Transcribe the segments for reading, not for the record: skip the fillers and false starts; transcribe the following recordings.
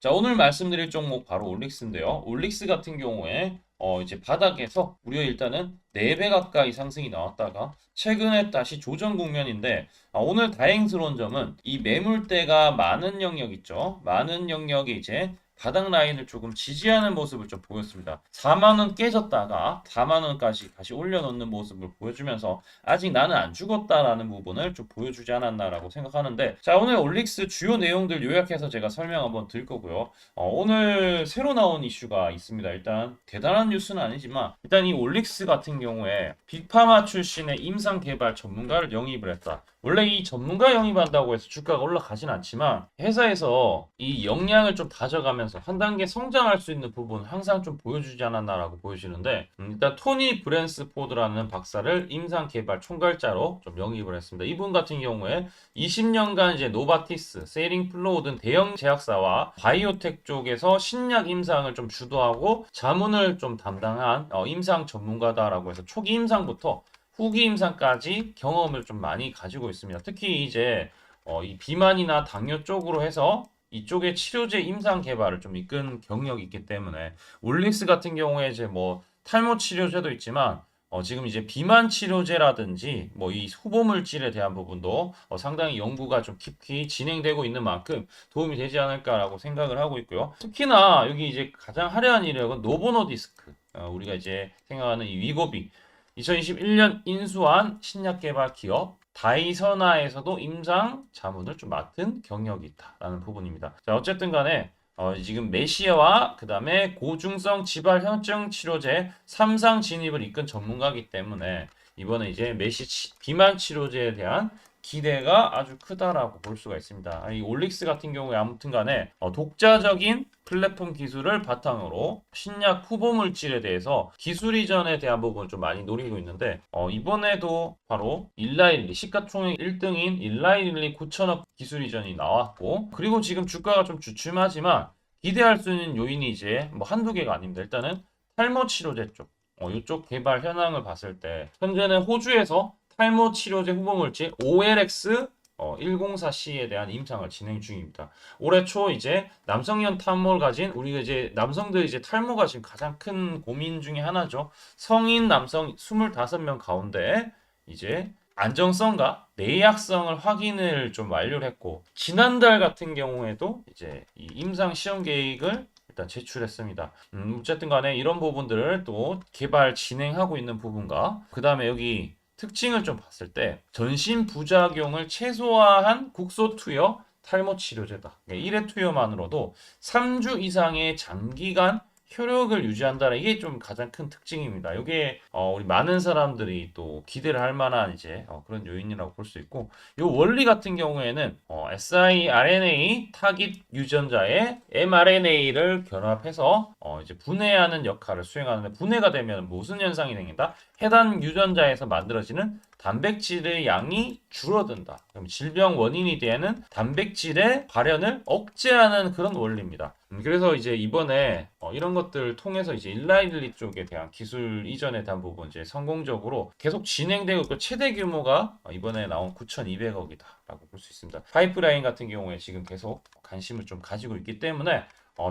자, 오늘 말씀드릴 종목 바로 올릭스인데요. 올릭스 같은 경우에 이제 바닥에서 무려 일단은 4배 가까이 상승이 나왔다가 최근에 다시 조정 국면인데 오늘 다행스러운 점은 이 매물대가 많은 영역 있죠. 많은 영역이 이제 바닥 라인을 조금 지지하는 모습을 좀 보였습니다. 4만 원 깨졌다가 4만 원까지 다시 올려놓는 모습을 보여주면서 아직 나는 안 죽었다라는 부분을 좀 보여주지 않았나라고 생각하는데, 자, 오늘 올릭스 주요 내용들 요약해서 제가 설명 한번 드릴 거고요. 오늘 새로 나온 이슈가 있습니다. 일단 대단한 뉴스는 아니지만 일단 이 올릭스 같은 경우에 빅파마 출신의 임상 개발 전문가를 영입을 했다. 원래 이 전문가 영입한다고 해서 주가가 올라가진 않지만 회사에서 이 역량을 좀 다져가면서 한 단계 성장할 수 있는 부분 항상 좀 보여주지 않았나라고 보여지는데, 일단 토니 브랜스포드라는 박사를 임상 개발 총괄자로 좀 영입을 했습니다. 이분 같은 경우에 20년간 이제 노바티스, 세링 플로우 등 대형 제약사와 바이오텍 쪽에서 신약 임상을 좀 주도하고 자문을 좀 담당한 임상 전문가다라고 해서 초기 임상부터 후기 임상까지 경험을 좀 많이 가지고 있습니다. 특히 이제 이 비만이나 당뇨 쪽으로 해서 이쪽의 치료제 임상 개발을 좀 이끈 경력이 있기 때문에 올릭스 같은 경우에 이제 뭐 탈모 치료제도 있지만 지금 이제 비만 치료제라든지 뭐 이 후보 물질에 대한 부분도 상당히 연구가 좀 깊이 진행되고 있는 만큼 도움이 되지 않을까라고 생각을 하고 있고요. 특히나 여기 이제 가장 화려한 이력은 노보노디스크, 우리가 이제 생각하는 이 위고비, 2021년 인수한 신약 개발 기업 다이서나에서도 임상 자문을 좀 맡은 경력이 있다라는 부분입니다. 자, 어쨌든 간에 지금 메시아와 그 다음에 고중성 지발혈증 치료제 3상 진입을 이끈 전문가이기 때문에 이번에 이제 비만 치료제에 대한 기대가 아주 크다라고 볼 수가 있습니다. 이 올릭스 같은 경우에 아무튼 간에 독자적인 플랫폼 기술을 바탕으로 신약 후보 물질에 대해서 기술 이전에 대한 부분을 좀 많이 노리고 있는데, 이번에도 바로 일라일리 시가총액 1등인 일라일리 9천억 기술 이전이 나왔고, 그리고 지금 주가가 좀 주춤하지만 기대할 수 있는 요인이 이제 뭐 한두 개가 아닙니다. 일단은 탈모 치료제 쪽, 이쪽 개발 현황을 봤을 때 현재는 호주에서 탈모 치료제 후보 물질 OLX 104C에 대한 임상을 진행 중입니다. 올해 초 이제 남성형 탈모를 가진, 우리가 이제 남성들 이제 탈모가 지금 가장 큰 고민 중에 하나죠. 성인 남성 25명 가운데 이제 안정성과 내약성을 확인을 좀 완료를 했고, 지난달 같은 경우에도 이제 이 임상 시험 계획을 일단 제출했습니다. 어쨌든 간에 이런 부분들을 또 개발 진행하고 있는 부분과 그 다음에 여기 특징을 좀 봤을 때 전신 부작용을 최소화한 국소 투여 탈모 치료제다. 1회 투여만으로도 3주 이상의 장기간 효력을 유지한다는 이게 좀 가장 큰 특징입니다. 이게 우리 많은 사람들이 또 기대를 할 만한 이제 그런 요인이라고 볼 수 있고, 이 원리 같은 경우에는 siRNA 타깃 유전자에 mRNA를 결합해서 이제 분해하는 역할을 수행하는데, 분해가 되면 무슨 현상이 생긴다? 해당 유전자에서 만들어지는 단백질의 양이 줄어든다. 그럼 질병 원인이 되는 단백질의 발현을 억제하는 그런 원리입니다. 그래서 이제 이번에 이런 것들을 통해서 이제 일라일리 쪽에 대한 기술 이전에 대한 부분 이제 성공적으로 계속 진행되고 있고, 최대 규모가 이번에 나온 9,200억이다라고 볼 수 있습니다. 파이프라인 같은 경우에 지금 계속 관심을 좀 가지고 있기 때문에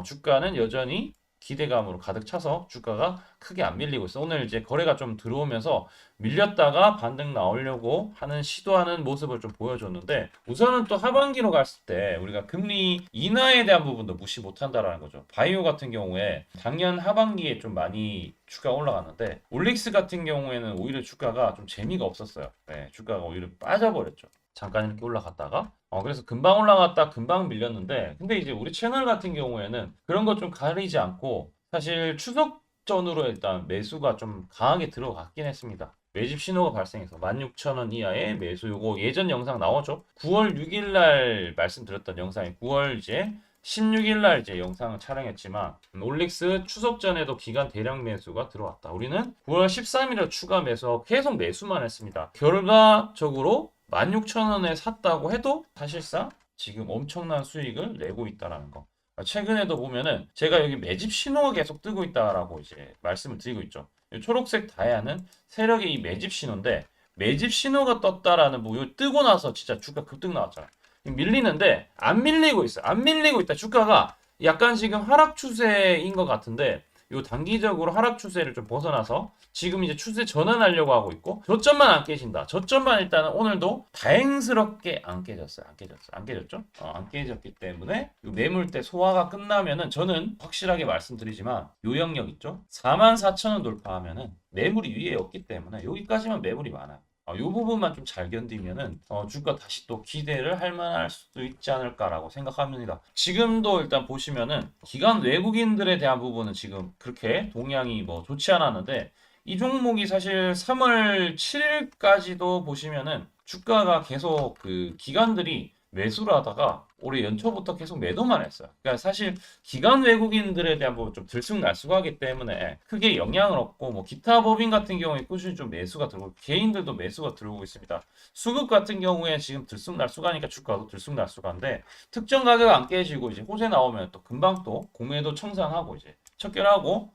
주가는 여전히 기대감으로 가득 차서 주가가 크게 안 밀리고 있어. 오늘 이제 거래가 좀 들어오면서 밀렸다가 반등 나오려고 하는 시도하는 모습을 좀 보여줬는데, 우선은 또 하반기로 갔을 때 우리가 금리 인하에 대한 부분도 무시 못한다라는 거죠. 바이오 같은 경우에 작년 하반기에 좀 많이 주가가 올라갔는데 올릭스 같은 경우에는 오히려 주가가 좀 재미가 없었어요. 네, 주가가 오히려 빠져버렸죠. 잠깐 이렇게 올라갔다가 그래서 금방 올라갔다 금방 밀렸는데, 근데 이제 우리 채널 같은 경우에는 그런 거 좀 가리지 않고 사실 추석 전으로 일단 매수가 좀 강하게 들어갔긴 했습니다. 매집 신호가 발생해서 16,000원 이하의 매수, 요거 예전 영상 나오죠? 9월 6일 날 말씀드렸던 영상이 9월 이제 16일 날 이제 영상을 촬영했지만 올릭스 추석 전에도 기간 대량 매수가 들어왔다. 우리는 9월 13일에 추가 매수 계속 매수만 했습니다. 결과적으로 16,000원에 샀다고 해도 사실상 지금 엄청난 수익을 내고 있다라는 거. 최근에도 보면은 제가 여기 매집 신호가 계속 뜨고 있다라고 이제 말씀을 드리고 있죠. 이 초록색 다이아는 세력의 이 매집 신호인데, 매집 신호가 떴다라는 부분 뜨고 나서 진짜 주가 급등 나왔잖아요. 밀리는데 안 밀리고 있어요. 안 밀리고 있다. 주가가 약간 지금 하락 추세인 것 같은데 요 단기적으로 하락 추세를 좀 벗어나서 지금 이제 추세 전환하려고 하고 있고 저점만 안 깨진다. 저점만 일단은 오늘도 다행스럽게 안 깨졌어요. 안 깨졌죠? 안 깨졌기 때문에 요 매물대 소화가 끝나면은 저는 확실하게 말씀드리지만 요 영역 있죠? 44,000원 돌파하면은 매물이 위에 없기 때문에 여기까지만 매물이 많아요. 이 부분만 좀 잘 견디면은 주가 다시 또 기대를 할 만할 수도 있지 않을까라고 생각합니다. 지금도 일단 보시면은 기관 외국인들에 대한 부분은 지금 그렇게 동향이 뭐 좋지 않았는데 이 종목이 사실 3월 7일까지도 보시면은 주가가 계속 그 기관들이 매수를 하다가 올해 연초부터 계속 매도만 했어요. 그러니까 사실 기관 외국인들에 대한 부분 좀 들쑥날쑥하기 때문에 크게 영향을 얻고 뭐 기타 법인 같은 경우에 꾸준히 좀 매수가 들어오고 개인들도 매수가 들어오고 있습니다. 수급 같은 경우에 지금 들쑥날쑥하니까 주가도 들쑥날쑥한데 특정 가격 안 깨지고 이제 호재 나오면 또 금방 또 공매도 청산하고 이제 척결하고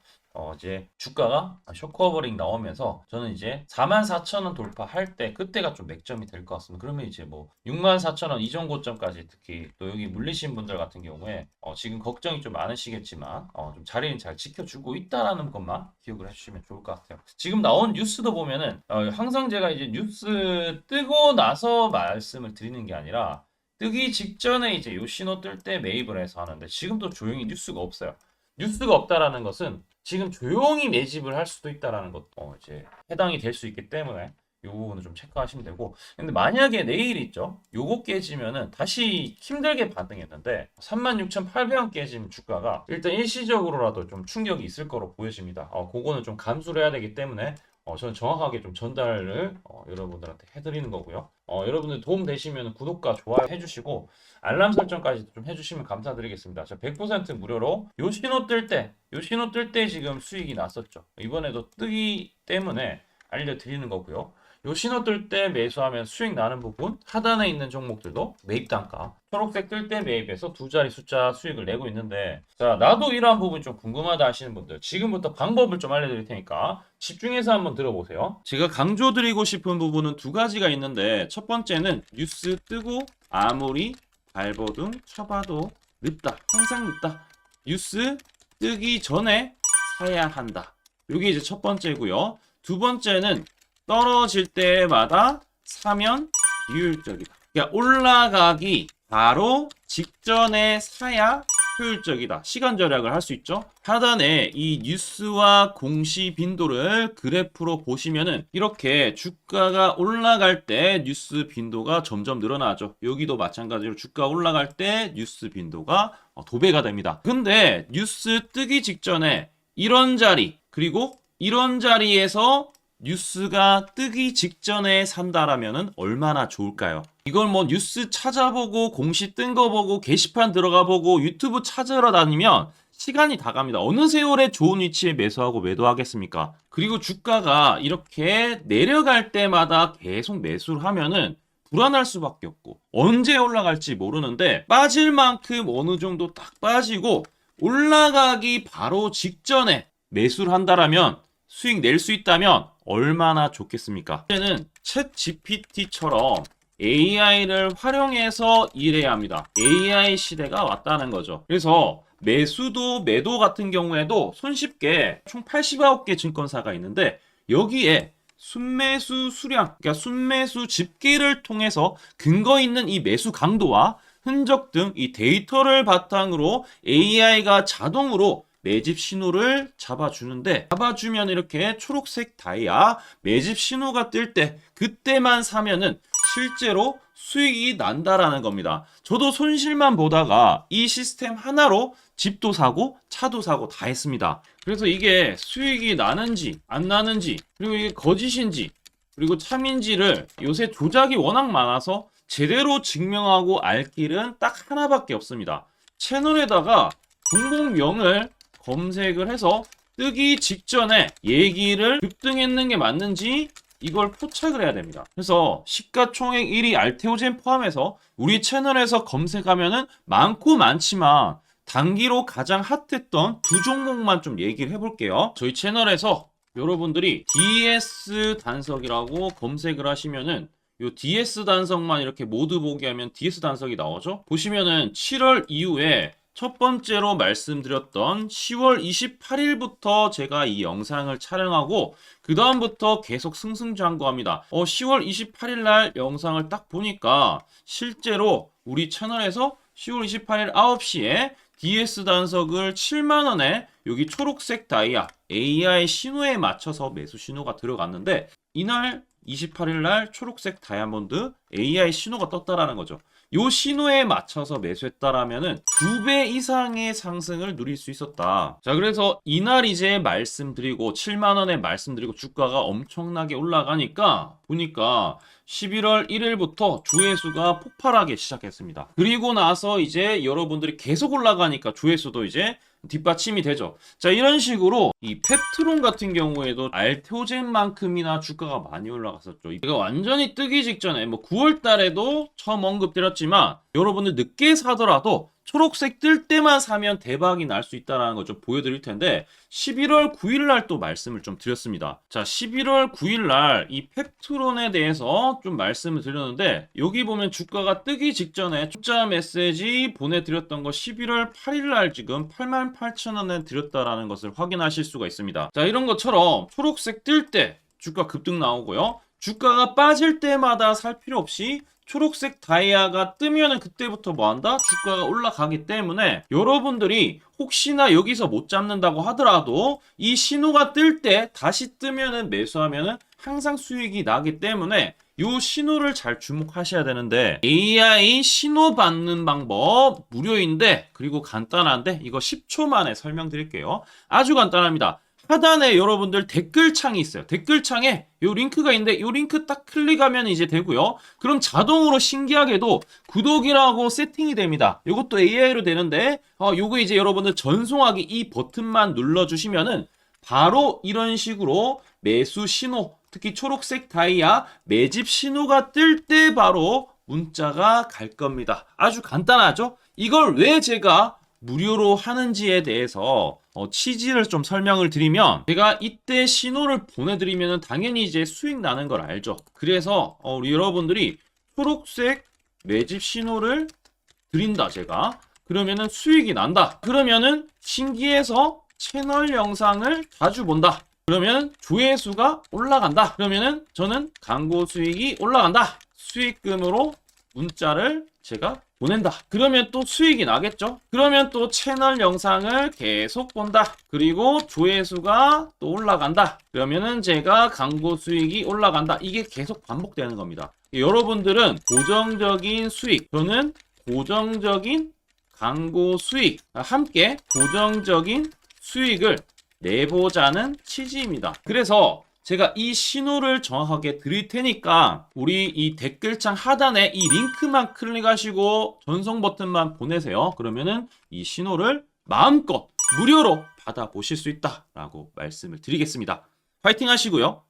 이제 주가가 쇼커버링 나오면서 저는 이제 44,000원 돌파할 때 그때가 좀 맥점이 될 것 같습니다. 그러면 이제 뭐 64,000원 이전 고점까지 특히 또 여기 물리신 분들 같은 경우에 지금 걱정이 좀 많으시겠지만 좀 자리는 잘 지켜주고 있다라는 것만 기억을 해주시면 좋을 것 같아요. 지금 나온 뉴스도 보면은 항상 제가 이제 뉴스 뜨고 나서 말씀을 드리는 게 아니라 뜨기 직전에 이제 요 신호 뜰 때 매입을 해서 하는데 지금도 조용히 뉴스가 없어요. 뉴스가 없다라는 것은 지금 조용히 매집을 할 수도 있다라는 것, 이제 해당이 될 수 있기 때문에 이 부분은 좀 체크하시면 되고. 근데 만약에 내일 있죠? 요거 깨지면은 다시 힘들게 반등했는데 36,800원 깨지면 주가가 일단 일시적으로라도 좀 충격이 있을 거로 보여집니다. 그거는 좀 감수를 해야 되기 때문에 저는 정확하게 좀 전달을 여러분들한테 해드리는 거고요. 여러분들 도움 되시면 구독과 좋아요 해주시고 알람 설정까지 좀 해주시면 감사드리겠습니다. 저 100% 무료로 요 신호 뜰 때 지금 수익이 났었죠. 이번에도 뜨기 때문에 알려드리는 거고요. 요 신호 뜰 때 매수하면 수익 나는 부분 하단에 있는 종목들도 매입 단가 초록색 뜰 때 매입해서 두 자리 숫자 수익을 내고 있는데 자 나도 이러한 부분이 좀 궁금하다 하시는 분들 지금부터 방법을 좀 알려드릴 테니까 집중해서 한번 들어보세요. 제가 강조드리고 싶은 부분은 두 가지가 있는데 첫 번째는 뉴스 뜨고 아무리 발버둥 쳐봐도 늦다 항상 늦다 뉴스 뜨기 전에 사야 한다. 이게 이제 첫 번째고요. 두 번째는 떨어질 때마다 사면 비효율적이다. 그러니까 올라가기 바로 직전에 사야 효율적이다. 시간 절약을 할 수 있죠. 하단에 이 뉴스와 공시 빈도를 그래프로 보시면은 이렇게 주가가 올라갈 때 뉴스 빈도가 점점 늘어나죠. 여기도 마찬가지로 주가 올라갈 때 뉴스 빈도가 도배가 됩니다. 근데 뉴스 뜨기 직전에 이런 자리 그리고 이런 자리에서 뉴스가 뜨기 직전에 산다라면은 얼마나 좋을까요? 이걸 뭐 뉴스 찾아보고 공시 뜬 거 보고 게시판 들어가 보고 유튜브 찾으러 다니면 시간이 다 갑니다. 어느 세월에 좋은 위치에 매수하고 매도하겠습니까? 그리고 주가가 이렇게 내려갈 때마다 계속 매수를 하면은 불안할 수밖에 없고 언제 올라갈지 모르는데 빠질 만큼 어느 정도 딱 빠지고 올라가기 바로 직전에 매수를 한다라면 수익 낼 수 있다면 얼마나 좋겠습니까? 이제는 챗 GPT처럼 AI를 활용해서 일해야 합니다. AI 시대가 왔다는 거죠. 그래서 매수도 매도 같은 경우에도 손쉽게 총 89개 증권사가 있는데 여기에 순매수 수량, 그러니까 순매수 집계를 통해서 근거 있는 이 매수 강도와 흔적 등 이 데이터를 바탕으로 AI가 자동으로 매집 신호를 잡아주는데 잡아주면 이렇게 초록색 다이아 매집 신호가 뜰 때 그때만 사면은 실제로 수익이 난다라는 겁니다. 저도 손실만 보다가 이 시스템 하나로 집도 사고 차도 사고 다 했습니다. 그래서 이게 수익이 나는지 안 나는지 그리고 이게 거짓인지 그리고 참인지를 요새 조작이 워낙 많아서 제대로 증명하고 알 길은 딱 하나밖에 없습니다. 채널에다가 종목명을 검색을 해서 뜨기 직전에 얘기를 급등했는 게 맞는지 이걸 포착을 해야 됩니다. 그래서 시가총액 1위 알테오젠 포함해서 우리 채널에서 검색하면은 많고 많지만 단기로 가장 핫했던 두 종목만 좀 얘기를 해볼게요. 저희 채널에서 여러분들이 DS 단석이라고 검색을 하시면은 요 DS 단석만 이렇게 모두 보기 하면 DS 단석이 나오죠. 보시면은 7월 이후에 첫 번째로 말씀드렸던 10월 28일부터 제가 이 영상을 촬영하고 그 다음부터 계속 승승장구합니다. 10월 28일 날 영상을 딱 보니까 실제로 우리 채널에서 10월 28일 9시에 DS 단석을 7만원에 여기 초록색 다이아 AI 신호에 맞춰서 매수 신호가 들어갔는데 이날 28일 날 초록색 다이아몬드 AI 신호가 떴다라는 거죠. 요 신호에 맞춰서 매수했다라면은 2배 이상의 상승을 누릴 수 있었다. 자, 그래서 이날 이제 말씀드리고 7만 원에 말씀드리고 주가가 엄청나게 올라가니까 보니까 11월 1일부터 조회수가 폭발하기 시작했습니다. 그리고 나서 이제 여러분들이 계속 올라가니까 조회수도 이제 뒷받침이 되죠. 자, 이런 식으로 이 펩트론 같은 경우에도 알테오젠만큼이나 주가가 많이 올라갔었죠. 이거 완전히 뜨기 직전에 뭐 9월 달에도 처음 언급드렸지만 여러분들 늦게 사더라도 초록색 뜰 때만 사면 대박이 날 수 있다는 거 좀 보여드릴 텐데 11월 9일 날 또 말씀을 좀 드렸습니다. 자, 11월 9일 날 이 펩트론에 대해서 좀 말씀을 드렸는데 여기 보면 주가가 뜨기 직전에 투자 메시지 보내드렸던 거 11월 8일 날 지금 88,000원에 드렸다라는 것을 확인하실 수가 있습니다. 자, 이런 것처럼 초록색 뜰 때 주가 급등 나오고요. 주가가 빠질 때마다 살 필요 없이 초록색 다이아가 뜨면은 그때부터 뭐한다? 주가가 올라가기 때문에 여러분들이 혹시나 여기서 못 잡는다고 하더라도 이 신호가 뜰 때 다시 뜨면은 매수하면은 항상 수익이 나기 때문에 요 신호를 잘 주목하셔야 되는데 AI 신호 받는 방법 무료인데 그리고 간단한데 이거 10초 만에 설명드릴게요. 아주 간단합니다. 하단에 여러분들 댓글창이 있어요. 댓글창에 요 링크가 있는데 요 링크 딱 클릭하면 이제 되고요. 그럼 자동으로 신기하게도 구독이라고 세팅이 됩니다. 요것도 AI로 되는데 요거 이제 여러분들 전송하기 이 버튼만 눌러주시면은 바로 이런 식으로 매수 신호 특히 초록색 다이아 매집 신호가 뜰 때 바로 문자가 갈 겁니다. 아주 간단하죠? 이걸 왜 제가 무료로 하는지에 대해서 취지를 좀 설명을 드리면 제가 이때 신호를 보내드리면 당연히 이제 수익 나는 걸 알죠. 그래서 우리 여러분들이 초록색 매집 신호를 드린다 제가 그러면은 수익이 난다. 그러면은 신기해서 채널 영상을 자주 본다. 그러면 조회수가 올라간다. 그러면은 저는 광고 수익이 올라간다. 수익금으로 문자를 제가 보낸다. 그러면 또 수익이 나겠죠? 그러면 또 채널 영상을 계속 본다. 그리고 조회수가 또 올라간다. 그러면은 제가 광고 수익이 올라간다. 이게 계속 반복되는 겁니다. 여러분들은 고정적인 수익, 저는 고정적인 광고 수익, 함께 고정적인 수익을 내보자는 취지입니다. 그래서 제가 이 신호를 정확하게 드릴 테니까 우리 이 댓글창 하단에 이 링크만 클릭하시고 전송 버튼만 보내세요. 그러면은 이 신호를 마음껏 무료로 받아보실 수 있다라고 말씀을 드리겠습니다. 파이팅 하시고요.